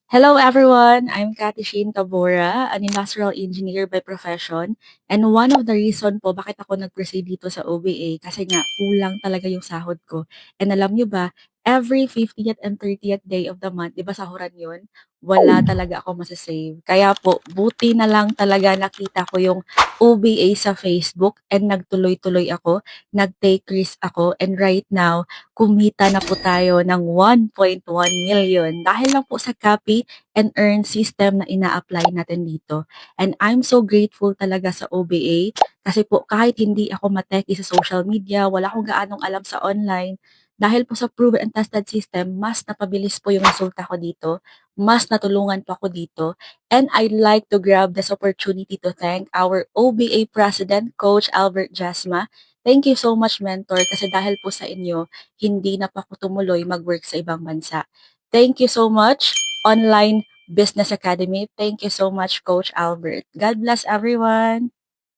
Hello everyone, I'm Kati Shane Tabora, an industrial engineer by profession. And one of the reason po bakit ako nag-proceed dito sa OBA kasi nga kulang talaga yung sahod ko. And alam nyo ba, every 50th and 30th day of the month, di ba sahuran yun? Wala talaga ako masasave. Kaya po, buti na lang talaga nakita ko yung OBA sa Facebook and nagtuloy-tuloy ako, nag-take risk ako, and right now, kumita na po tayo ng 1.1 million dahil lang po sa copy and earn system na ina-apply natin dito. And I'm so grateful talaga sa OBA kasi po kahit hindi ako mateki sa social media, wala akong gaanong alam sa online, dahil po sa proven and tested system, mas napabilis po yung resulta ko dito, mas natulungan po ako dito, and I'd like to grab this opportunity to thank our OBA President, Coach Albert Jasma. Thank you so much, mentor, kasi dahil po sa inyo, hindi na pa ako tumuloy mag-work sa ibang bansa. Thank you so much, Online Business Academy. Thank you so much, Coach Albert. God bless everyone.